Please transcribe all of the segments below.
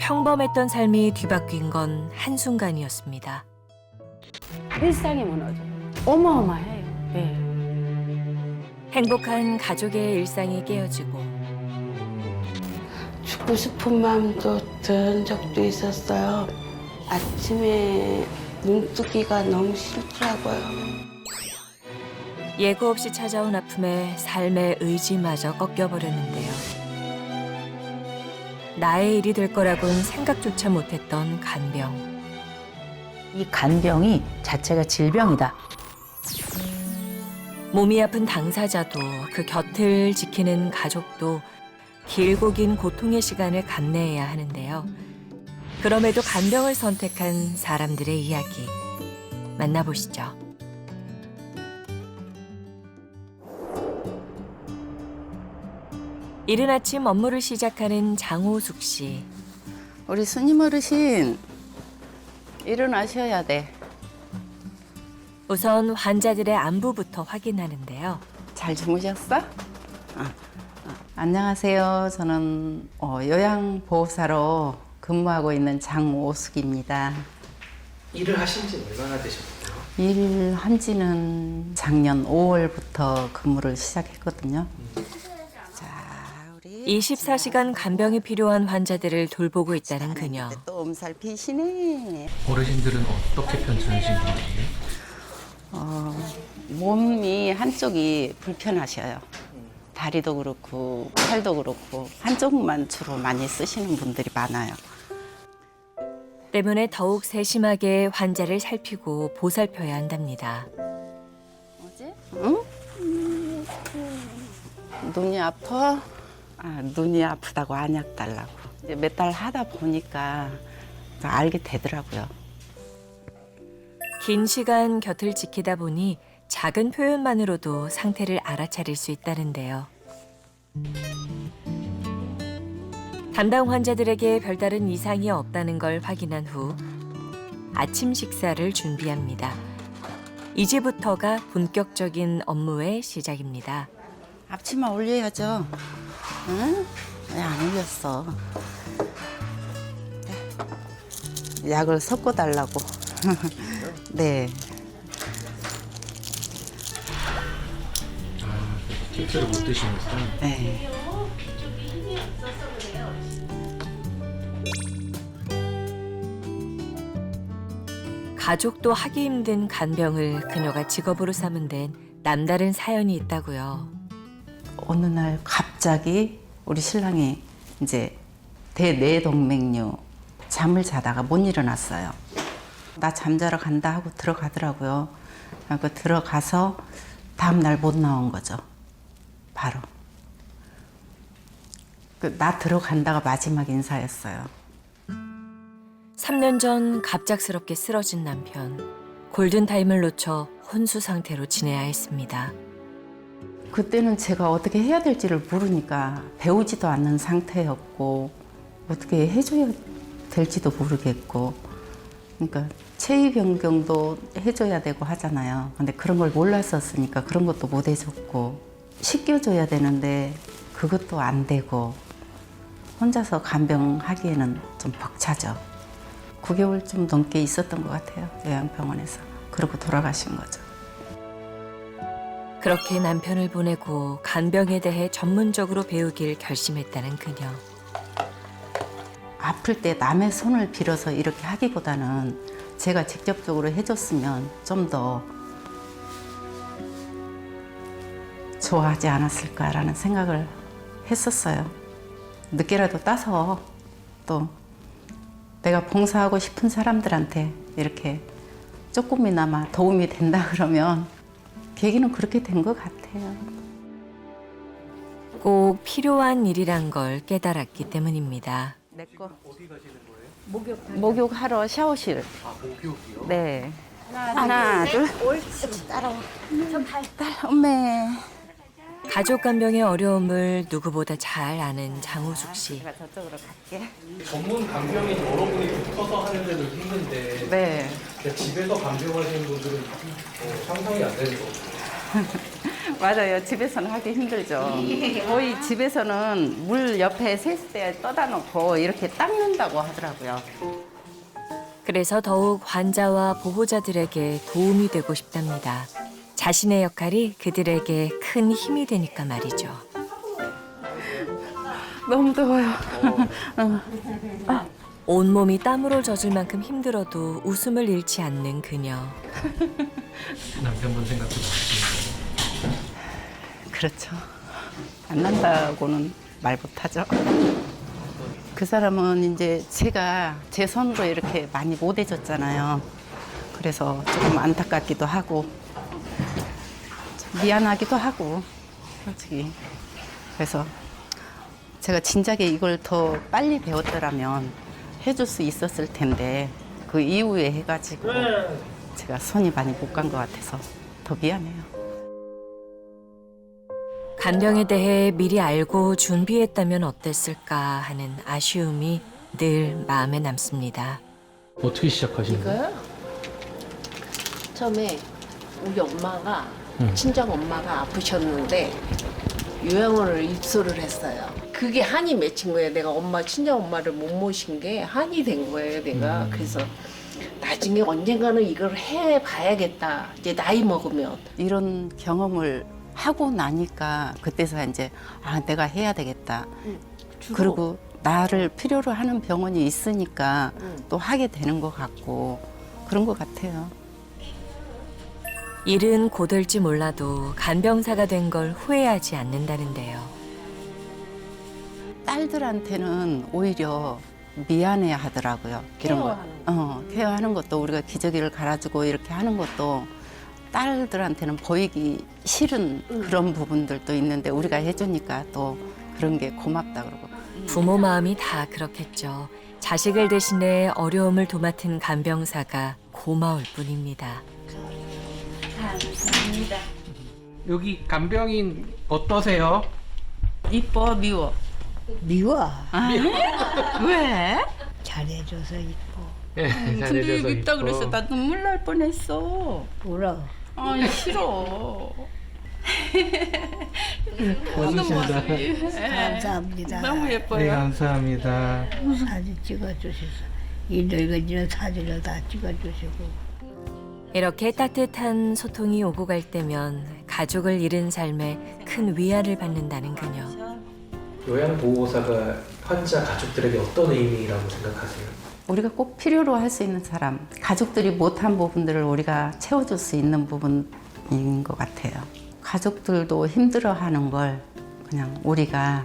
평범했던 삶이 뒤바뀐 건 한순간이었습니다. 일상이 무너져요. 어마어마해요. 예. 행복한 가족의 일상이 깨어지고 죽고 싶은 마음도 든 적도 있었어요. 아침에 눈 뜨기가 너무 싫더라고요. 예고 없이 찾아온 아픔에 삶의 의지마저 꺾여버렸는데요. 나의 일이 될 거라곤 생각조차 못했던 간병. 이 간병이 자체가 질병이다. 몸이 아픈 당사자도 그 곁을 지키는 가족도 길고 긴 고통의 시간을 감내해야 하는데요. 그럼에도 간병을 선택한 사람들의 이야기 만나보시죠. 이른 아침 업무를 시작하는 장호숙 씨. 우리 스님 어르신, 일어나셔야 돼. 우선 환자들의 안부부터 확인하는데요. 잘 주무셨어? 안녕하세요. 저는 요양보호사로 근무하고 있는 장오숙입니다. 일을 하신 지 얼마나 되셨어요? 일한 지는 작년 5월부터 근무를 시작했거든요. 자, 우리 24시간 간병이 필요한 환자들을 돌보고 있다는 그녀. 또 엄살 피시네. 어르신들은 어떻게 편찮으신 분이에요? 몸이 한쪽이 불편하셔요. 다리도 그렇고 팔도 그렇고 한쪽만 주로 많이 쓰시는 분들이 많아요. 때문에 더욱 세심하게 환자를 살피고 보살펴야 한답니다. 응? 눈이 아파? 눈이 아프다고 안약 달라고. 이제 몇 달 하다 보니까 알게 되더라고요. 긴 시간 곁을 지키다 보니 작은 표현만으로도 상태를 알아차릴 수 있다는데요. 담당 환자들에게 별다른 이상이 없다는 걸 확인한 후 아침 식사를 준비합니다. 이제부터가 본격적인 업무의 시작입니다. 앞치마 올려야죠. 응? 왜 안 올렸어? 네. 약을 섞어 달라고. 네. 실제로 못 드시니까. 네. 가족도 하기 힘든 간병을 그녀가 직업으로 삼은 데는 남다른 사연이 있다고요. 어느 날 갑자기 우리 신랑이 이제 대뇌동맥류 잠을 자다가 못 일어났어요. 나 잠자러 간다 하고 들어가더라고요. 그리고 들어가서 다음 날 못 나온 거죠. 바로. 나 들어간다가 마지막 인사였어요. 3년 전 갑작스럽게 쓰러진 남편. 골든타임을 놓쳐 혼수 상태로 지내야 했습니다. 그때는 제가 어떻게 해야 될지를 모르니까 배우지도 않는 상태였고 어떻게 해줘야 될지도 모르겠고 그러니까 체위 변경도 해줘야 되고 하잖아요. 근데 그런 걸 몰랐었으니까 그런 것도 못 해줬고 씻겨줘야 되는데 그것도 안 되고 혼자서 간병하기에는 좀 벅차죠. 9개월 좀 넘게 있었던 것 같아요. 요양병원에서. 그러고 돌아가신 거죠. 그렇게 남편을 보내고 간병에 대해 전문적으로 배우길 결심했다는 그녀. 아플 때 남의 손을 빌어서 이렇게 하기보다는 제가 직접적으로 해줬으면 좀 더 좋아하지 않았을까라는 생각을 했었어요. 늦게라도 따서 또 내가 봉사하고 싶은 사람들한테 이렇게 조금이나마 도움이 된다 그러면 계기는 그렇게 된 것 같아요. 꼭 필요한 일이란 걸 깨달았기 때문입니다. 내 거 어디 가시는 거예요? 목욕하러 샤워실. 목욕이요? 네. 하나, 둘. 옳지. 따라와. 엄매. 가족 간병의 어려움을 누구보다 잘 아는 장호숙 씨. 제가 저쪽으로 갈게. 전문 간병인 여러분이 붙어서 하는 데는 힘든데 네. 집에서 간병하시는 분들은 상상이 안 되는 거고. 맞아요. 집에서는 하기 힘들죠. 거의 집에서는 물 옆에 세수대에 떠다 놓고 이렇게 닦는다고 하더라고요. 그래서 더욱 환자와 보호자들에게 도움이 되고 싶답니다. 자신의 역할이 그들에게 큰 힘이 되니까 말이죠. 너무 더워요. 온몸이 땀으로 젖을 만큼 힘들어도 웃음을 잃지 않는 그녀. 남편분 생각도 나시죠? 그렇죠. 안 난다고는 말 못하죠. 그 사람은 이제 제가 제 손으로 이렇게 많이 못 해줬잖아요. 그래서 조금 안타깝기도 하고 좀 미안하기도 하고 솔직히. 그래서 제가 진작에 이걸 더 빨리 배웠더라면 해줄 수 있었을 텐데 그 이후에 해가지고 제가 손이 많이 못 간 것 같아서 더 미안해요. 간병에 대해 미리 알고 준비했다면 어땠을까 하는 아쉬움이 늘 마음에 남습니다. 어떻게 시작하신 거예요? 이거요? 처음에 우리 엄마가 친정 엄마가 아프셨는데 요양원을 입소를 했어요. 그게 한이 맺힌 거예요. 내가 친정 엄마를 못 모신 게 한이 된 거예요. 내가 그래서 나중에 언젠가는 이걸 해봐야겠다. 이제 나이 먹으면. 이런 경험을 하고 나니까 그때서 이제 내가 해야 되겠다. 그리고 나를 필요로 하는 병원이 있으니까 또 하게 되는 것 같고 그런 것 같아요. 일은 고될지 몰라도 간병사가 된 걸 후회하지 않는다는데요. 딸들한테는 오히려 미안해 하더라고요. 이런 거. 케어하는 것도 우리가 기저귀를 갈아주고 이렇게 하는 것도 딸들한테는 보이기 싫은 그런 부분들도 있는데 우리가 해주니까 또 그런 게 고맙다 그러고. 부모 마음이 다 그렇겠죠. 자식을 대신해 어려움을 도맡은 간병사가 고마울 뿐입니다. 여기 간병인 어떠세요? 이뻐 미워? 미워. 왜? 잘해줘서 이뻐. 네, 근데 잘해줘서 밉다 이뻐. 그래서 나 눈물 날 뻔했어. 울어. 싫어. 고맙습니다. 감사합니다. 너무 예뻐요. 네, 감사합니다. 사진 찍어주셔서 이 늙은이는 사진을 다 찍어주시고. 이렇게 따뜻한 소통이 오고 갈 때면 가족을 잃은 삶에 큰 위안을 받는다는 그녀. 요양보호사가 환자 가족들에게 어떤 의미라고 생각하세요? 우리가 꼭 필요로 할 수 있는 사람, 가족들이 못한 부분들을 우리가 채워줄 수 있는 부분인 것 같아요. 가족들도 힘들어하는 걸 그냥 우리가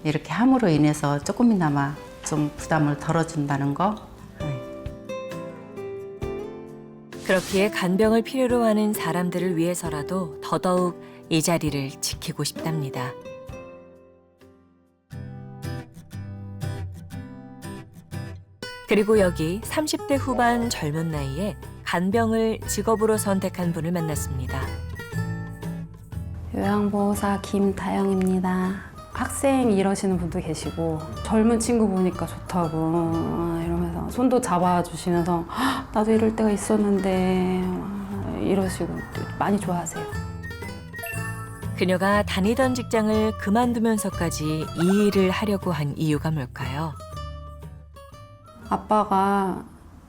이렇게 함으로 인해서 조금이나마 좀 부담을 덜어준다는 거. 그렇기에 간병을 필요로 하는 사람들을 위해서라도 더더욱 이 자리를 지키고 싶답니다. 그리고 여기 30대 후반 젊은 나이에 간병을 직업으로 선택한 분을 만났습니다. 요양보호사 김다영입니다. 학생 이러시는 분도 계시고 젊은 친구 보니까 좋다고 이러면서 손도 잡아주시면서 나도 이럴 때가 있었는데 이러시고 많이 좋아하세요. 그녀가 다니던 직장을 그만두면서까지 이 일을 하려고 한 이유가 뭘까요? 아빠가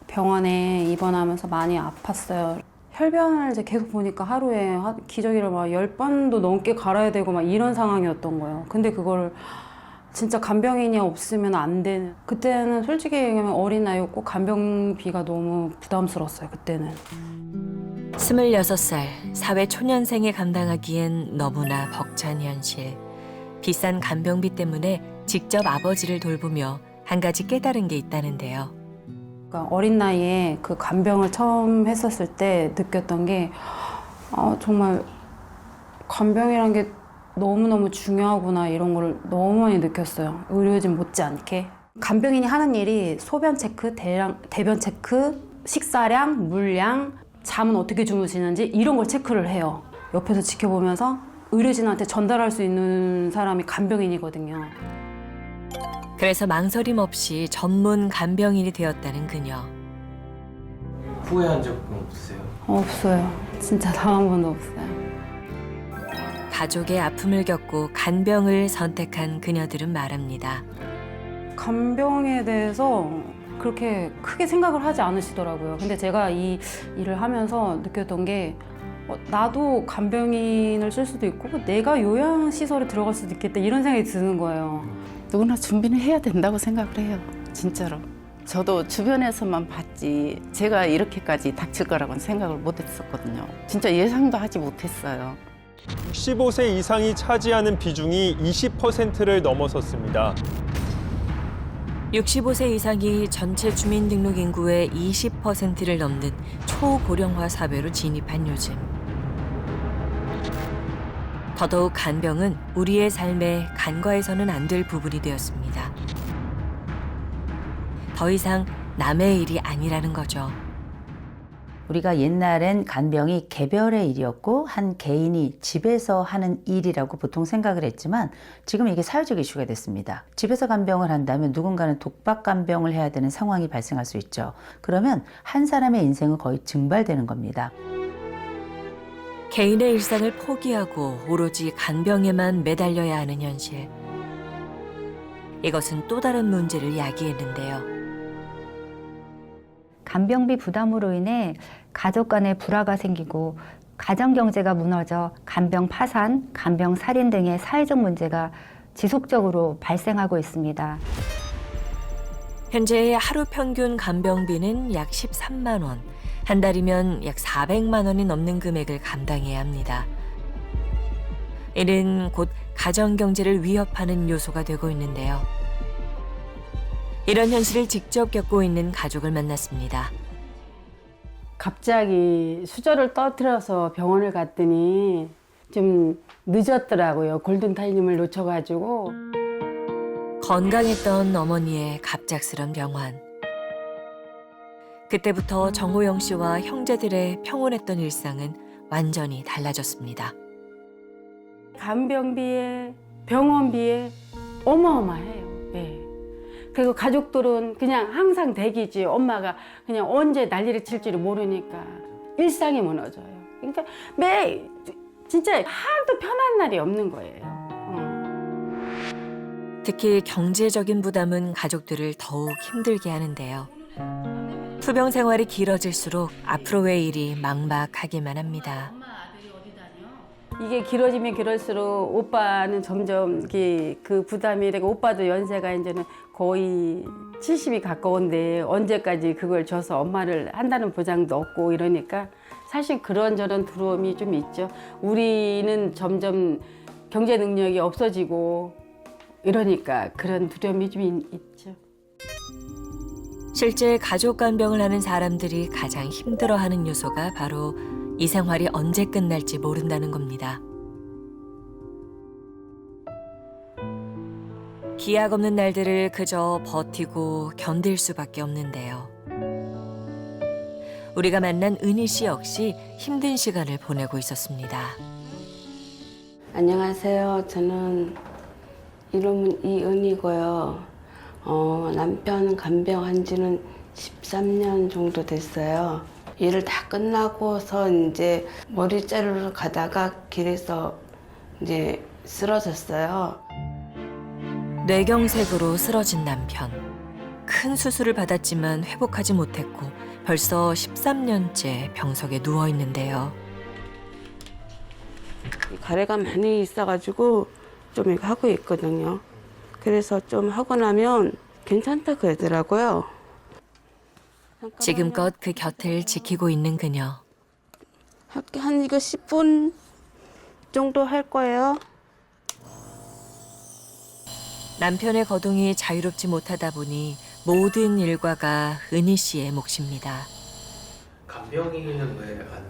병원에 입원하면서 많이 아팠어요. 혈변을 이제 계속 보니까 하루에 기저귀를 막 10번도 넘게 갈아야 되고 막 이런 상황이었던 거예요. 근데 그걸 진짜 간병인이 없으면 안 되는. 그때는 솔직히 얘기하면 어린 나이였고 간병비가 너무 부담스러웠어요, 그때는. 26살 사회 초년생이 감당하기엔 너무나 벅찬 현실. 비싼 간병비 때문에 직접 아버지를 돌보며 한 가지 깨달은 게 있다는데요. 그러니까 어린 나이에 그 간병을 처음 했었을 때 느꼈던 게 정말 간병이란 게 너무너무 중요하구나 이런 걸 너무 많이 느꼈어요. 의료진 못지않게. 간병인이 하는 일이 소변 체크, 대변 체크, 식사량, 물량, 잠은 어떻게 주무시는지 이런 걸 체크를 해요. 옆에서 지켜보면서 의료진한테 전달할 수 있는 사람이 간병인이거든요. 그래서 망설임 없이 전문 간병인이 되었다는 그녀. 후회한 적은 없으세요? 없어요. 진짜 단 한 번도 없어요. 가족의 아픔을 겪고 간병을 선택한 그녀들은 말합니다. 간병에 대해서 그렇게 크게 생각을 하지 않으시더라고요. 근데 제가 이 일을 하면서 느꼈던 게 나도 간병인을 쓸 수도 있고 내가 요양시설에 들어갈 수도 있겠다 이런 생각이 드는 거예요. 누구나 준비는 해야 된다고 생각을 해요. 진짜로. 저도 주변에서만 봤지 제가 이렇게까지 닥칠 거라고는 생각을 못 했었거든요. 진짜 예상도 하지 못했어요. 65세 이상이 차지하는 비중이 20%를 넘어섰습니다. 65세 이상이 전체 주민등록 인구의 20%를 넘는 초고령화 사회로 진입한 요즘. 더더욱 간병은 우리의 삶에 간과해서는 안 될 부분이 되었습니다. 더 이상 남의 일이 아니라는 거죠. 우리가 옛날엔 간병이 개별의 일이었고 한 개인이 집에서 하는 일이라고 보통 생각을 했지만 지금 이게 사회적 이슈가 됐습니다. 집에서 간병을 한다면 누군가는 독박 간병을 해야 되는 상황이 발생할 수 있죠. 그러면 한 사람의 인생은 거의 증발되는 겁니다. 개인의 일상을 포기하고 오로지 간병에만 매달려야 하는 현실. 이것은 또 다른 문제를 야기했는데요. 간병비 부담으로 인해 가족 간의 불화가 생기고 가정 경제가 무너져 간병 파산, 간병 살인 등의 사회적 문제가 지속적으로 발생하고 있습니다. 현재 하루 평균 간병비는 약 13만 원, 한 달이면 약 400만 원이 넘는 금액을 감당해야 합니다. 이는 곧 가정 경제를 위협하는 요소가 되고 있는데요. 이런 현실을 직접 겪고 있는 가족을 만났습니다. 갑자기 수저를 떨어뜨려서 병원을 갔더니 좀 늦었더라고요. 골든타임을 놓쳐가지고. 건강했던 어머니의 갑작스런 병환. 그때부터 정호영 씨와 형제들의 평온했던 일상은 완전히 달라졌습니다. 간병비에 병원비에 어마어마해요. 네. 그리고 가족들은 그냥 항상 대기지. 엄마가 그냥 언제 난리를 칠지를 모르니까 일상이 무너져요. 그러니까 매 진짜 하나도 편한 날이 없는 거예요. 특히 경제적인 부담은 가족들을 더욱 힘들게 하는데요. 투병 생활이 길어질수록 앞으로의 일이 막막하기만 합니다. 이게 길어지면 길어질수록 오빠는 점점 그 부담이 되고 오빠도 연세가 이제는 거의 70이 가까운데 언제까지 그걸 줘서 엄마를 한다는 보장도 없고 이러니까 사실 그런저런 두려움이 좀 있죠. 우리는 점점 경제 능력이 없어지고 이러니까 그런 두려움이 좀 있죠. 실제 가족 간병을 하는 사람들이 가장 힘들어하는 요소가 바로 이 생활이 언제 끝날지 모른다는 겁니다. 기약 없는 날들을 그저 버티고 견딜 수밖에 없는데요. 우리가 만난 은희 씨 역시 힘든 시간을 보내고 있었습니다. 안녕하세요. 저는 이름은 이은이고요. 남편 간병한 지는 13년 정도 됐어요. 일을 다 끝나고서 이제 머리 자르러 가다가 길에서 이제 쓰러졌어요. 뇌경색으로 쓰러진 남편. 큰 수술을 받았지만 회복하지 못했고 벌써 13년째 병석에 누워 있는데요. 가래가 많이 있어가지고 좀 이거 하고 있거든요. 그래서 좀 하고 나면 괜찮다 그러더라고요. 지금껏 그 곁을 지키고 있는 그녀. 한 이거 10분 정도 할 거예요. 남편의 거동이 자유롭지 못하다 보니 모든 일과가 은희 씨의 몫입니다. 간병인은 왜 안?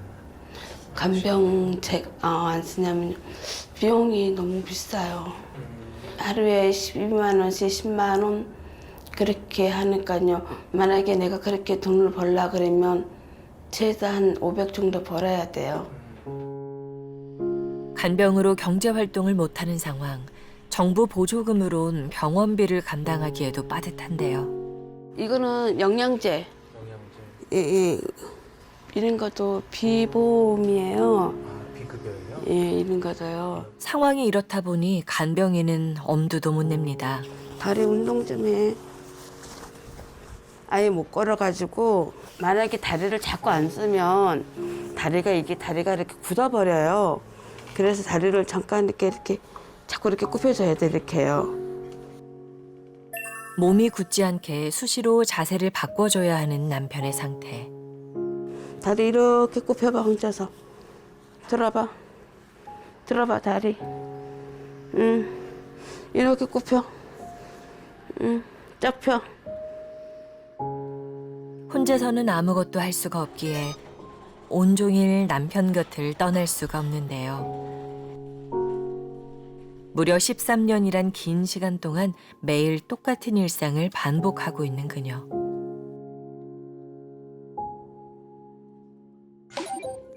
간병 안 쓰냐면 비용이 너무 비싸요. 하루에 12만 원씩 10만 원 그렇게 하니까요. 만약에 내가 그렇게 돈을 벌라 그러면 최소한 500 정도 벌어야 돼요. 간병으로 경제 활동을 못하는 상황. 정부 보조금으로는 병원비를 감당하기에도 빠듯한데요. 이거는 영양제. 예. 이런 것도 비보험이에요. 비급여예요? 있는 거죠. 상황이 이렇다 보니 간병인은 엄두도 못 냅니다. 다리 운동 좀 해. 아예 못 걸어가지고 만약에 다리를 자꾸 안 쓰면 다리가 이렇게 굳어버려요. 그래서 다리를 잠깐 이렇게 자꾸 이렇게 굽혀줘야 돼, 이렇게요. 몸이 굳지 않게 수시로 자세를 바꿔줘야 하는 남편의 상태. 다리 이렇게 굽혀봐, 혼자서. 들어봐. 들어봐, 다리. 이렇게 굽혀. 쫙 펴. 혼자서는 아무것도 할 수가 없기에 온종일 남편 곁을 떠날 수가 없는데요. 무려 13년이란 긴 시간 동안 매일 똑같은 일상을 반복하고 있는 그녀.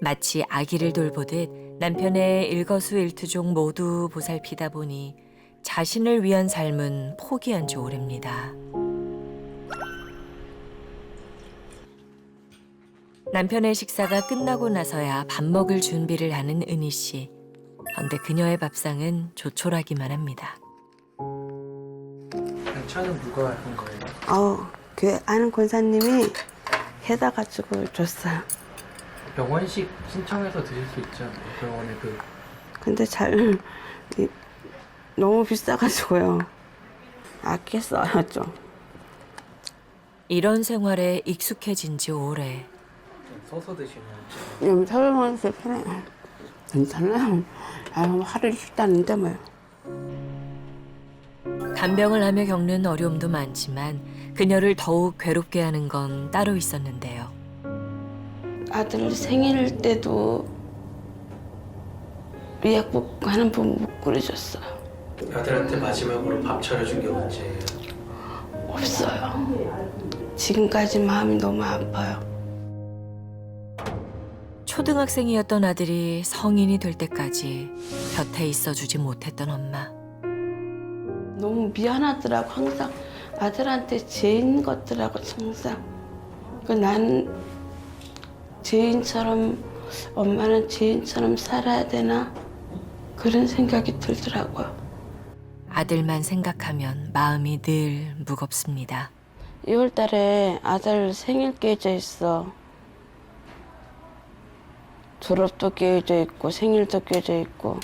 마치 아기를 돌보듯 남편의 일거수일투족 모두 보살피다 보니 자신을 위한 삶은 포기한 지 오래입니다. 남편의 식사가 끝나고 나서야 밥 먹을 준비를 하는 은희 씨. 그런데 그녀의 밥상은 조촐하기만 합니다. 반찬은 누가 한 거예요? 그 아는 권사님이 해다 가지고 줬어요. 병원식 신청해서 드실 수 있지 않나요? 병원에 근데 너무 비싸가지고요. 아껴 써요, 좀. 이런 생활에 익숙해진 지 오래. 써서 드시면 여기 설명해서 편해요. 괜찮아요. 하루 식단인데 뭐요. 간병을 하며 겪는 어려움도 많지만 그녀를 더욱 괴롭게 하는 건 따로 있었는데요. 아들 생일 때도 미역국 하는 분 못 끓여줬어요. 아들한테 마지막으로 밥 차려준 게 언제예요? 없어요. 지금까지 마음이 너무 아파요. 초등학생이었던 아들이 성인이 될 때까지 곁에 있어주지 못했던 엄마. 너무 미안하더라고. 항상 아들한테 죄인 것더라고, 항상. 나는 죄인처럼, 엄마는 죄인처럼 살아야 되나? 그런 생각이 들더라고요. 아들만 생각하면 마음이 늘 무겁습니다. 2월 달에 아들 생일 깨져 있어. 졸업도 깨져 있고 생일도 깨져 있고.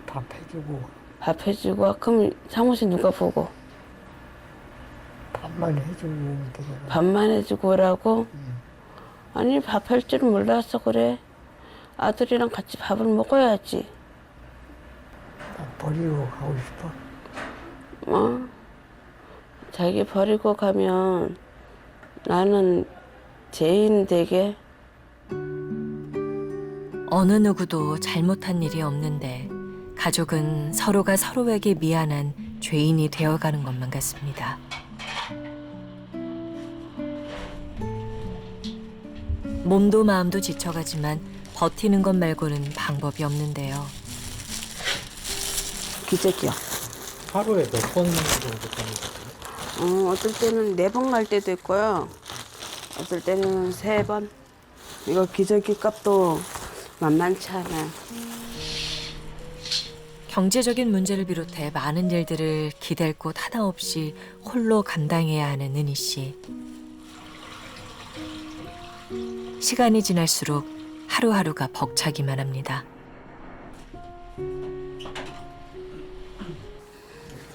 밥 해주고 밥 해주고. 그럼 사무실 누가 보고? 밥만 해주면 되잖아. 밥만 해주고 오라고? 아니 밥 할 줄 몰라서 그래. 아들이랑 같이 밥을 먹어야지. 나 버리고 가고 싶어. 자기 버리고 가면 나는 죄인 되게. 어느 누구도 잘못한 일이 없는데 가족은 서로가 서로에게 미안한 죄인이 되어가는 것만 같습니다. 몸도 마음도 지쳐가지만 버티는 것 말고는 방법이 없는데요. 기적이야. 하루에 몇 번 정도 가는 거예요? 어떨 때는 4번 갈 때도 있고요. 어떨 때는 3번. 이거 기저귀 값도 만만치 않아요. 경제적인 문제를 비롯해 많은 일들을 기댈 곳 하나 없이 홀로 감당해야 하는 은희 씨. 시간이 지날수록 하루하루가 벅차기만 합니다.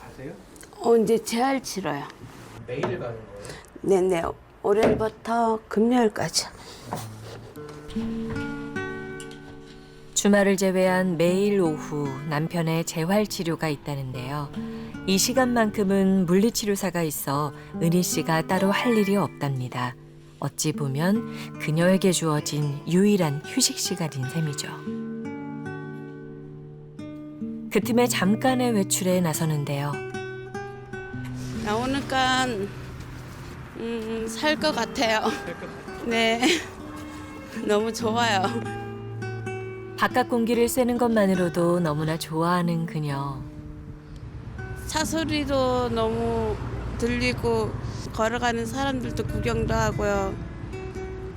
가세요? 이제 재활 치러요. 매일 가는 거예요? 네네. 월요일부터 금요일까지. 주말을 제외한 매일 오후 남편의 재활 치료가 있다는데요. 이 시간만큼은 물리치료사가 있어 은희 씨가 따로 할 일이 없답니다. 어찌 보면 그녀에게 주어진 유일한 휴식 시간인 셈이죠. 그 틈에 잠깐의 외출에 나서는데요. 나오니까 살 것 같아요. 네. 너무 좋아요. 바깥 공기를 쐬는 것만으로도 너무나 좋아하는 그녀. 차 소리도 너무 들리고 걸어가는 사람들도 구경도 하고요.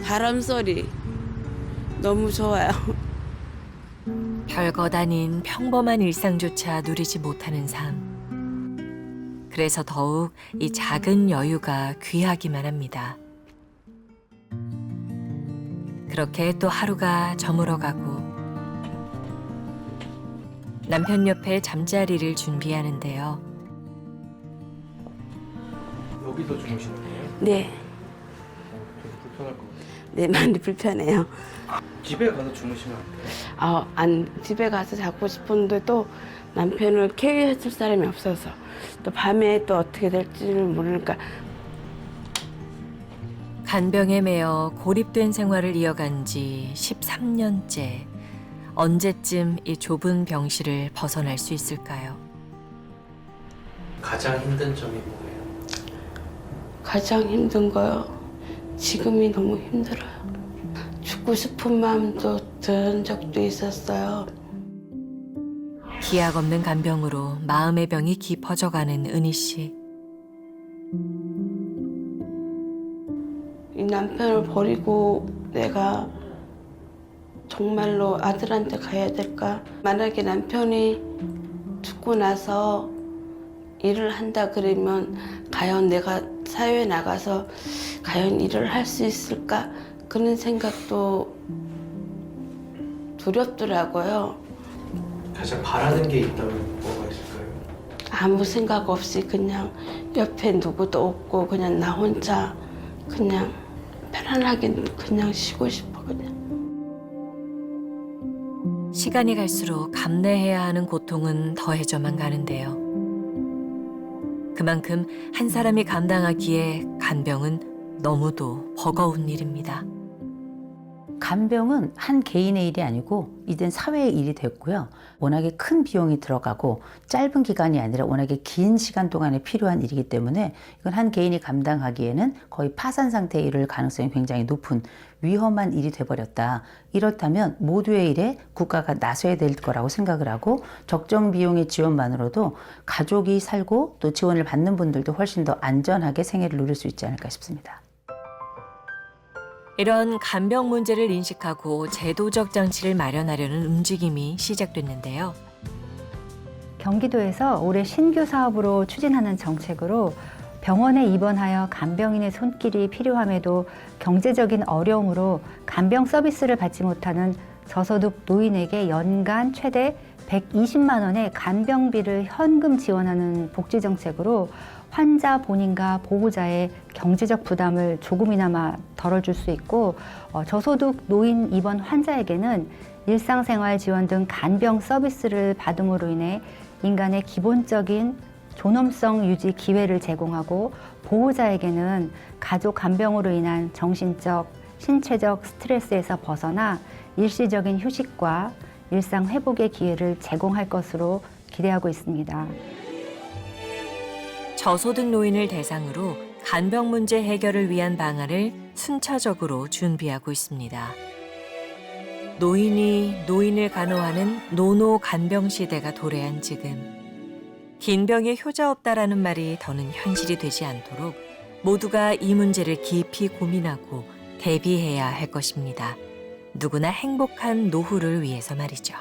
바람 소리 너무 좋아요. 별것 아닌 평범한 일상조차 누리지 못하는 삶. 그래서 더욱 이 작은 여유가 귀하기만 합니다. 그렇게 또 하루가 저물어가고 남편 옆에 잠자리를 준비하는데요. 여기서 주무시는 거예요? 네, 좀 불편할 것 같아요. 네, 많이 불편해요. 집에 가서 주무시면 안 돼요? 집에 가서 자고 싶은데도 남편을 케어해줄 사람이 없어서 또 밤에 또 어떻게 될지를 모르니까 간병에 매여 고립된 생활을 이어간 지 13년째. 언제쯤 이 좁은 병실을 벗어날 수 있을까요? 가장 힘든 점이 뭐예요? 가장 힘든 거요. 지금이 너무 힘들어요. 죽고 싶은 마음도 든 적도 있었어요. 기약 없는 간병으로 마음의 병이 깊어져가는 은희 씨. 이 남편을 버리고 내가 정말로 아들한테 가야 될까? 만약에 남편이 죽고 나서 일을 한다 그러면 과연 내가 사회에 나가서 과연 일을 할 수 있을까? 그런 생각도 두렵더라고요. 가장 바라는 게 있다면 뭐가 있을까요? 아무 생각 없이 그냥 옆에 누구도 없고 그냥 나 혼자 그냥 편안하게 그냥 쉬고 싶어 그냥. 시간이 갈수록 감내해야 하는 고통은 더해져만 가는데요. 그만큼 한 사람이 감당하기에 간병은 너무도 버거운 일입니다. 간병은 한 개인의 일이 아니고 이젠 사회의 일이 됐고요. 워낙에 큰 비용이 들어가고 짧은 기간이 아니라 워낙에 긴 시간 동안에 필요한 일이기 때문에 이건 한 개인이 감당하기에는 거의 파산 상태에 이를 가능성이 굉장히 높은 위험한 일이 돼버렸다. 이렇다면 모두의 일에 국가가 나서야 될 거라고 생각을 하고 적정 비용의 지원만으로도 가족이 살고 또 지원을 받는 분들도 훨씬 더 안전하게 생애를 누릴 수 있지 않을까 싶습니다. 이런 간병 문제를 인식하고 제도적 장치를 마련하려는 움직임이 시작됐는데요. 경기도에서 올해 신규 사업으로 추진하는 정책으로 병원에 입원하여 간병인의 손길이 필요함에도 경제적인 어려움으로 간병 서비스를 받지 못하는 저소득 노인에게 연간 최대 120만 원의 간병비를 현금 지원하는 복지 정책으로 환자 본인과 보호자의 경제적 부담을 조금이나마 덜어줄 수 있고 저소득 노인 입원 환자에게는 일상생활 지원 등 간병 서비스를 받음으로 인해 인간의 기본적인 존엄성 유지 기회를 제공하고 보호자에게는 가족 간병으로 인한 정신적, 신체적 스트레스에서 벗어나 일시적인 휴식과 일상 회복의 기회를 제공할 것으로 기대하고 있습니다. 저소득 노인을 대상으로 간병 문제 해결을 위한 방안을 순차적으로 준비하고 있습니다. 노인이 노인을 간호하는 노노 간병 시대가 도래한 지금 긴 병에 효자 없다라는 말이 더는 현실이 되지 않도록 모두가 이 문제를 깊이 고민하고 대비해야 할 것입니다. 누구나 행복한 노후를 위해서 말이죠.